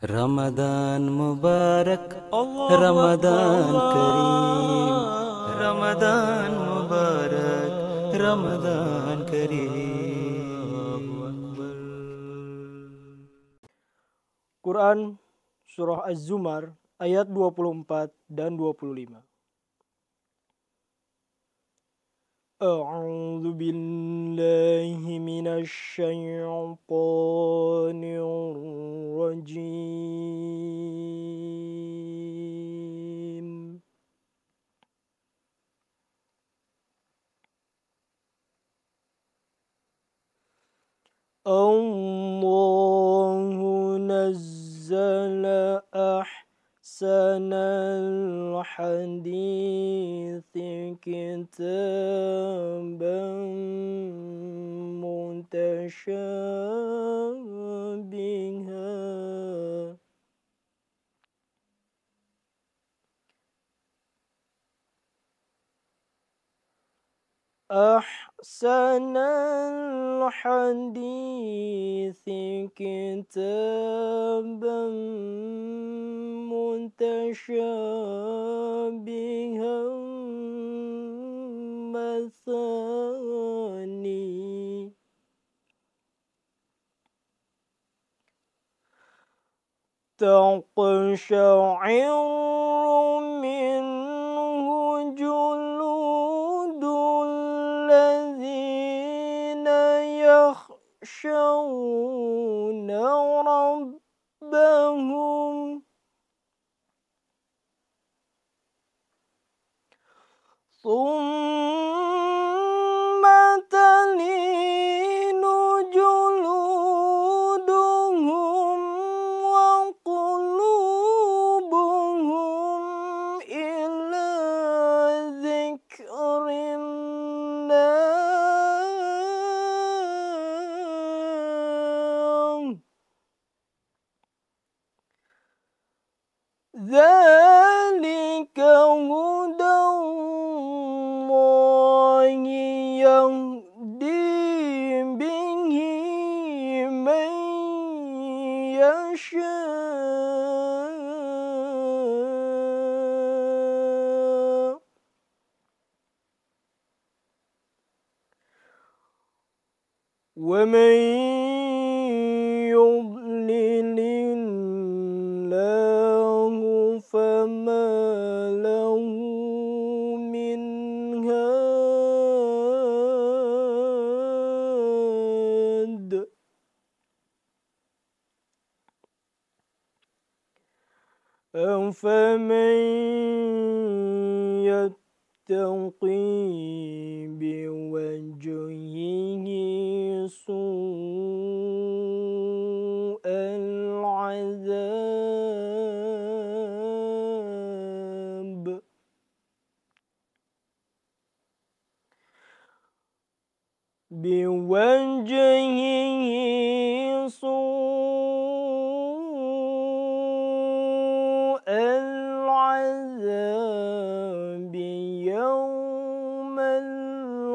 Ramadan Mubarak, Allahu Ramadan Kareem, Akbar. Ramadan Mubarak, Ramadan Kareem. Quran Surah Az-Zumar ayat 24 dan 25. A'udzu billahi minasy syaithanir rajim. Allahu nazzala ahsanal hadithi kitaban mutasyabiha أحسن الحديث كتابا متشابها مثاني تقشعر منه جلود الذين يخشون ربهم ثم تلين جلودهم وقلوبهم إلى ذكر الله ذلك هدى الله يهدي به من يشاء ومن يضلل الله فما له من هاد أفمن يتقي بوجهه سوء العذاب سوء العذاب يوم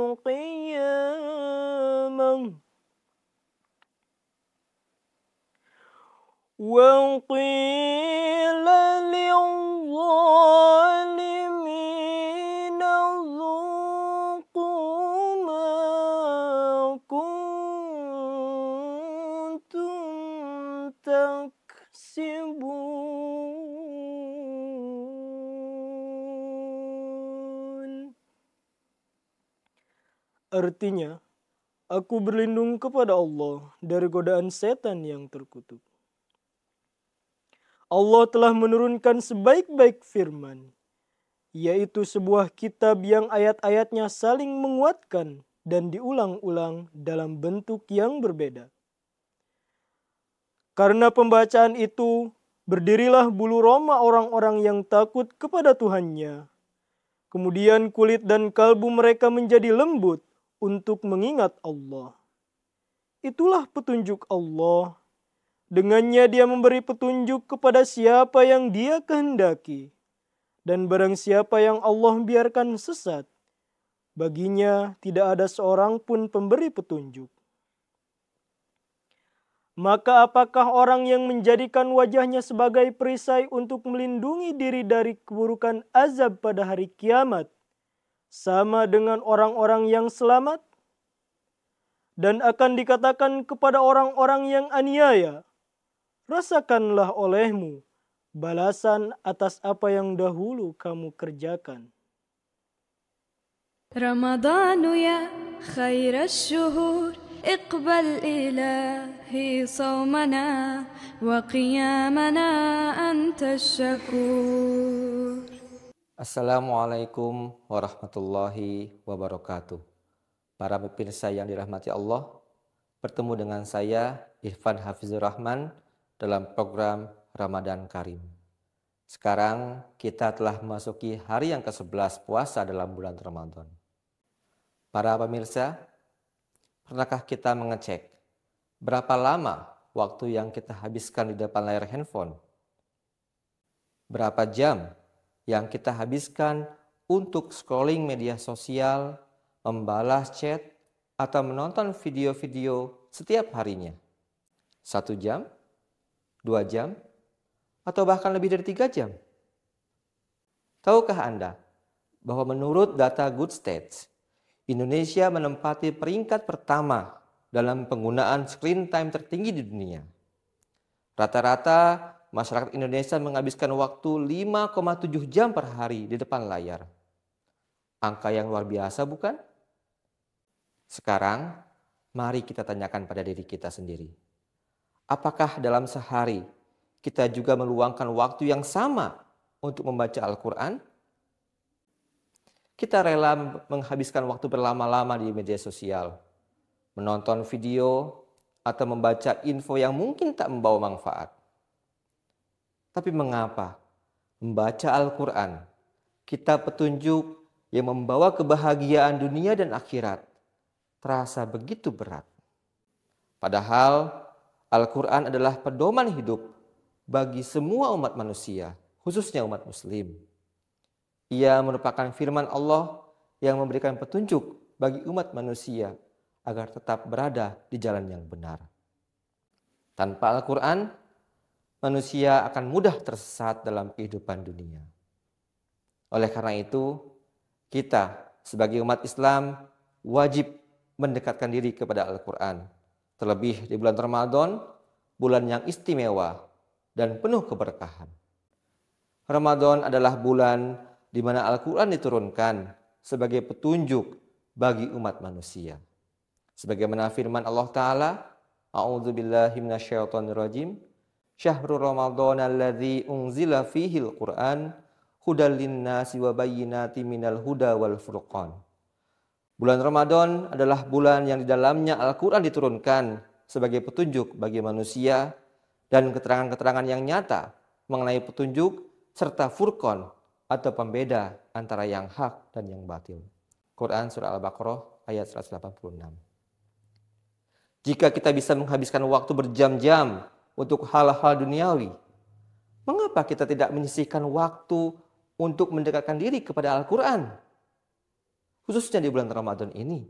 القيامة وقيل للظالمين ذوقوا ما كنتم تكسبون. Artinya, aku berlindung kepada Allah dari godaan setan yang terkutuk. Allah telah menurunkan sebaik-baik firman, yaitu sebuah kitab yang ayat-ayatnya saling menguatkan dan diulang-ulang dalam bentuk yang berbeda. Karena pembacaan itu, berdirilah bulu roma orang-orang yang takut kepada Tuhannya. Kemudian kulit dan kalbu mereka menjadi lembut untuk mengingat Allah. Itulah petunjuk Allah. Dengannya Dia memberi petunjuk kepada siapa yang Dia kehendaki. Dan barang siapa yang Allah biarkan sesat, baginya tidak ada seorang pun pemberi petunjuk. Maka apakah orang yang menjadikan wajahnya sebagai perisai untuk melindungi diri dari keburukan azab pada hari kiamat sama dengan orang-orang yang selamat? Dan akan dikatakan kepada orang-orang yang aniaya, rasakanlah olehmu balasan atas apa yang dahulu kamu kerjakan. رمضان يا خير الشهور اقبل إلهي صومنا وقيامنا أنت الشكور. Assalamualaikum warahmatullahi wabarakatuh. Para pemirsa yang dirahmati Allah, bertemu dengan saya Irfan Hafizur Rahman dalam program Ramadan Karim. Sekarang kita telah memasuki hari yang ke-11 puasa dalam bulan Ramadan. Para pemirsa, pernahkah kita mengecek berapa lama waktu yang kita habiskan di depan layar handphone? Berapa jam yang kita habiskan untuk scrolling media sosial, membalas chat, atau menonton video-video setiap harinya? 1 jam? 2 jam? Atau bahkan lebih dari 3 jam? Tahukah Anda bahwa menurut data Good Stats, Indonesia menempati peringkat pertama dalam penggunaan screen time tertinggi di dunia. Rata-rata masyarakat Indonesia menghabiskan waktu 5,7 jam per hari di depan layar. Angka yang luar biasa, bukan? Sekarang, mari kita tanyakan pada diri kita sendiri. Apakah dalam sehari kita juga meluangkan waktu yang sama untuk membaca Al-Quran? Kita rela menghabiskan waktu berlama-lama di media sosial, menonton video, atau membaca info yang mungkin tak membawa manfaat. Tapi mengapa membaca Al-Quran, kitab petunjuk yang membawa kebahagiaan dunia dan akhirat, terasa begitu berat? Padahal Al-Quran adalah pedoman hidup bagi semua umat manusia, khususnya umat muslim. Ia merupakan firman Allah yang memberikan petunjuk bagi umat manusia agar tetap berada di jalan yang benar. Tanpa Al-Quran, manusia akan mudah tersesat dalam kehidupan dunia. Oleh karena itu, kita sebagai umat Islam wajib mendekatkan diri kepada Al-Quran. Terlebih di bulan Ramadan, bulan yang istimewa dan penuh keberkahan. Ramadan adalah bulan di mana Al-Quran diturunkan sebagai petunjuk bagi umat manusia. Sebagaimana firman Allah Ta'ala, A'udzubillahi minasyaitonirrajim, Syahrul Ramadan alladzi unzila fihil Qur'an hudal linnasi wa bayyinati minal huda wal furqan. Bulan Ramadan adalah bulan yang di dalamnya Al-Quran diturunkan sebagai petunjuk bagi manusia dan keterangan-keterangan yang nyata mengenai petunjuk serta furqan atau pembeda antara yang hak dan yang batil. Quran Surah Al-Baqarah ayat 186. Jika kita bisa menghabiskan waktu berjam-jam untuk hal-hal duniawi, mengapa kita tidak menyisihkan waktu untuk mendekatkan diri kepada Al-Quran? Khususnya di bulan Ramadan ini,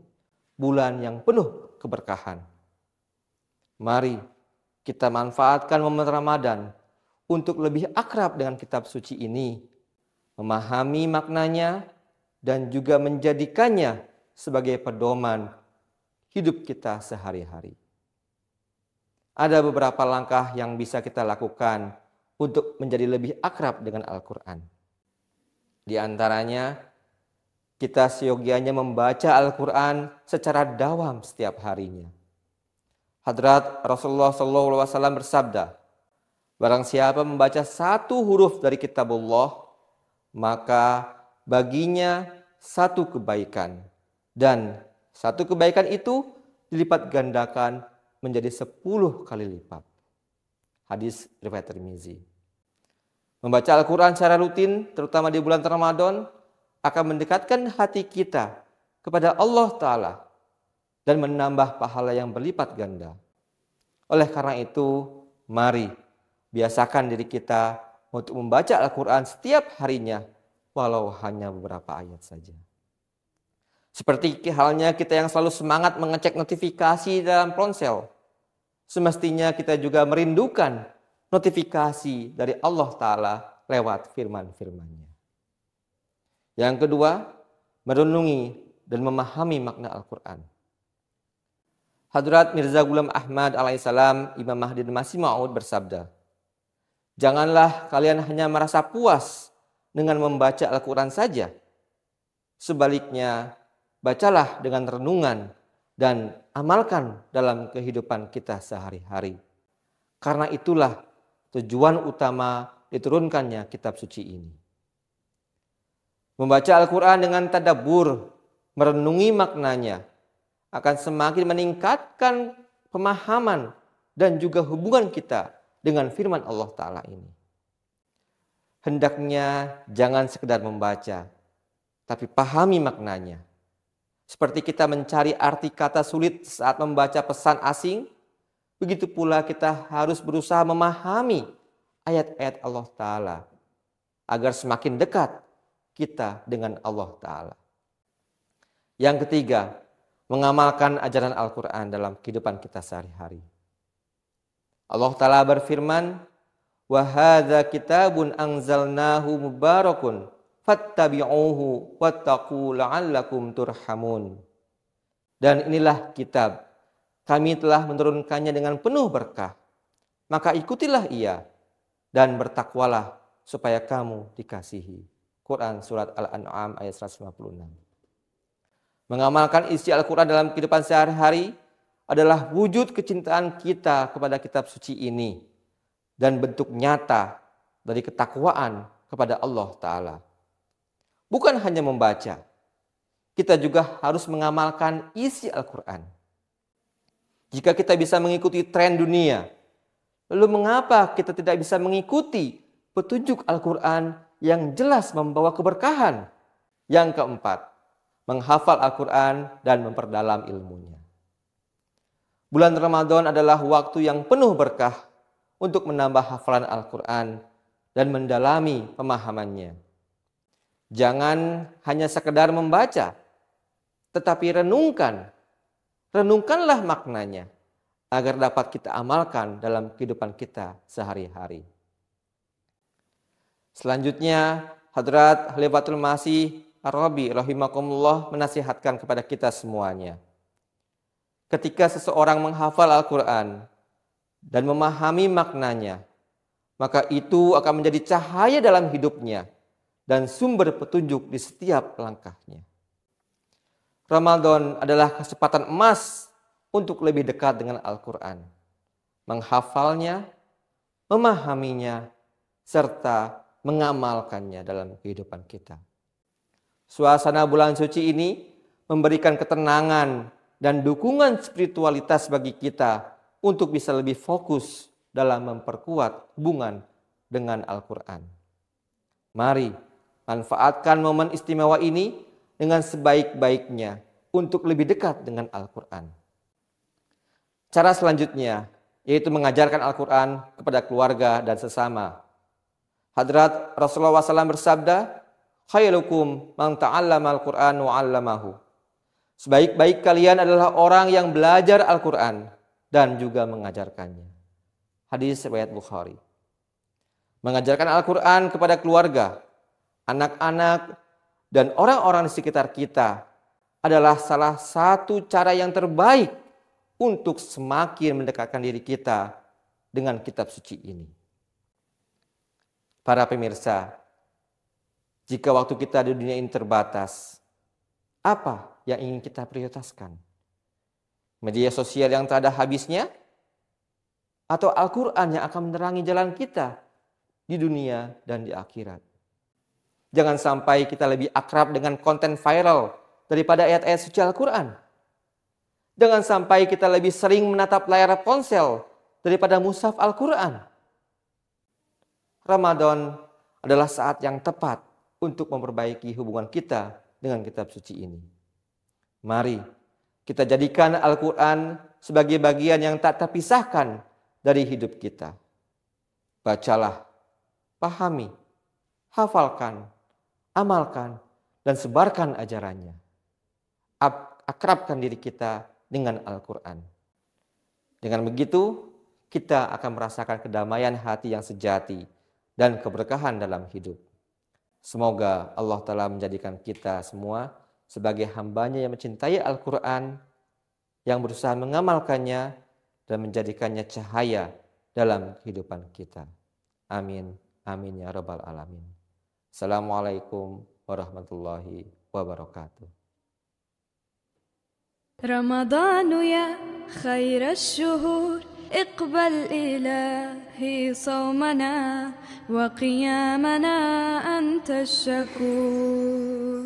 bulan yang penuh keberkahan. Mari kita manfaatkan momen Ramadan untuk lebih akrab dengan kitab suci ini, memahami maknanya, dan juga menjadikannya sebagai pedoman hidup kita sehari-hari. Ada beberapa langkah yang bisa kita lakukan untuk menjadi lebih akrab dengan Al-Quran. Di antaranya, kita seyogianya membaca Al-Quran secara dawam setiap harinya. Hadrat Rasulullah SAW bersabda, barang siapa membaca 1 huruf dari kitabullah, maka baginya 1 kebaikan. Dan 1 kebaikan itu dilipat gandakan menjadi 10 kali lipat. Hadis riwayat Tirmizi. Membaca Al-Quran secara rutin, terutama di bulan Ramadan, akan mendekatkan hati kita kepada Allah Ta'ala dan menambah pahala yang berlipat ganda. Oleh karena itu, mari biasakan diri kita untuk membaca Al-Quran setiap harinya, walau hanya beberapa ayat saja. Seperti halnya kita yang selalu semangat mengecek notifikasi dalam ponsel. semestinya kita juga merindukan notifikasi dari Allah Ta'ala lewat firman-firman-Nya. Yang kedua, merenungi dan memahami makna Al-Quran. Hadrat Mirza Ghulam Ahmad alaihissalam, Imam Mahdi Masih Maud bersabda, "Janganlah kalian hanya merasa puas dengan membaca Al-Quran saja. Sebaliknya, bacalah dengan renungan dan amalkan dalam kehidupan kita sehari-hari. Karena itulah tujuan utama diturunkannya kitab suci ini." Membaca Al-Quran dengan tadabbur, merenungi maknanya, akan semakin meningkatkan pemahaman dan juga hubungan kita dengan firman Allah Ta'ala ini. Hendaknya jangan sekedar membaca, tapi pahami maknanya. Seperti kita mencari arti kata sulit saat membaca pesan asing, begitu pula kita harus berusaha memahami ayat-ayat Allah Ta'ala agar semakin dekat kita dengan Allah Ta'ala. Yang ketiga, mengamalkan ajaran Al-Quran dalam kehidupan kita sehari-hari. Allah Ta'ala berfirman, "Wa hadza kitabun anzalnahu mubarakun fattabi'uhu wattaqu la'allakum turhamun." Dan inilah kitab, kami telah menurunkannya dengan penuh berkah. Maka ikutilah ia dan bertakwalah supaya kamu dikasihi. Quran Surat Al-An'am ayat 156. Mengamalkan isi Al-Quran dalam kehidupan sehari-hari adalah wujud kecintaan kita kepada kitab suci ini dan bentuk nyata dari ketakwaan kepada Allah Ta'ala. Bukan hanya membaca, kita juga harus mengamalkan isi Al-Quran. Jika kita bisa mengikuti tren dunia, lalu mengapa kita tidak bisa mengikuti petunjuk Al-Quran yang jelas membawa keberkahan? Yang keempat, menghafal Al-Quran dan memperdalam ilmunya. Bulan Ramadan adalah waktu yang penuh berkah untuk menambah hafalan Al-Quran dan mendalami pemahamannya. Jangan hanya sekedar membaca, tetapi renungkanlah maknanya agar dapat kita amalkan dalam kehidupan kita sehari-hari. Selanjutnya, Hadrat Khalifatul Masih Ar-Rabi rahimakumullah menasihatkan kepada kita semuanya. Ketika seseorang menghafal Al-Quran dan memahami maknanya, maka itu akan menjadi cahaya dalam hidupnya dan sumber petunjuk di setiap langkahnya. Ramadan adalah kesempatan emas untuk lebih dekat dengan Al-Quran, menghafalnya, memahaminya, serta mengamalkannya dalam kehidupan kita. Suasana bulan suci ini memberikan ketenangan dan dukungan spiritualitas bagi kita untuk bisa lebih fokus dalam memperkuat hubungan dengan Al-Quran. Mari manfaatkan momen istimewa ini dengan sebaik-baiknya untuk lebih dekat dengan Al-Quran. Cara selanjutnya yaitu mengajarkan Al-Quran kepada keluarga dan sesama. Hadrat Rasulullah SAW bersabda, "Khairukum man ta'allama al-Qur'an wa 'allamahu." Sebaik-baik kalian adalah orang yang belajar Al-Qur'an dan juga mengajarkannya. Hadis riwayat Bukhari. Mengajarkan Al-Qur'an kepada keluarga, anak-anak, dan orang-orang di sekitar kita adalah salah satu cara yang terbaik untuk semakin mendekatkan diri kita dengan kitab suci ini. Para pemirsa, jika waktu kita di dunia ini terbatas, apa yang ingin kita prioritaskan? Media sosial yang tak ada habisnya? Atau Al-Quran yang akan menerangi jalan kita di dunia dan di akhirat? Jangan sampai kita lebih akrab dengan konten viral daripada ayat-ayat suci Al-Quran. Jangan sampai kita lebih sering menatap layar ponsel daripada mushaf Al-Quran. Ramadan adalah saat yang tepat untuk memperbaiki hubungan kita dengan kitab suci ini. Mari kita jadikan Al-Quran sebagai bagian yang tak terpisahkan dari hidup kita. Bacalah, pahami, hafalkan, amalkan, dan sebarkan ajarannya. Akrabkan diri kita dengan Al-Quran. Dengan begitu, kita akan merasakan kedamaian hati yang sejati dan keberkahan dalam hidup. Semoga Allah Ta'ala menjadikan kita semua sebagai hambanya yang mencintai Al-Quran, yang berusaha mengamalkannya dan menjadikannya cahaya dalam kehidupan kita. Amin. Amin ya Rabbal Alamin. Assalamualaikum warahmatullahi wabarakatuh. رمضان يا خير الشهور اقبل إلهي صومنا وقيامنا أنت الشكور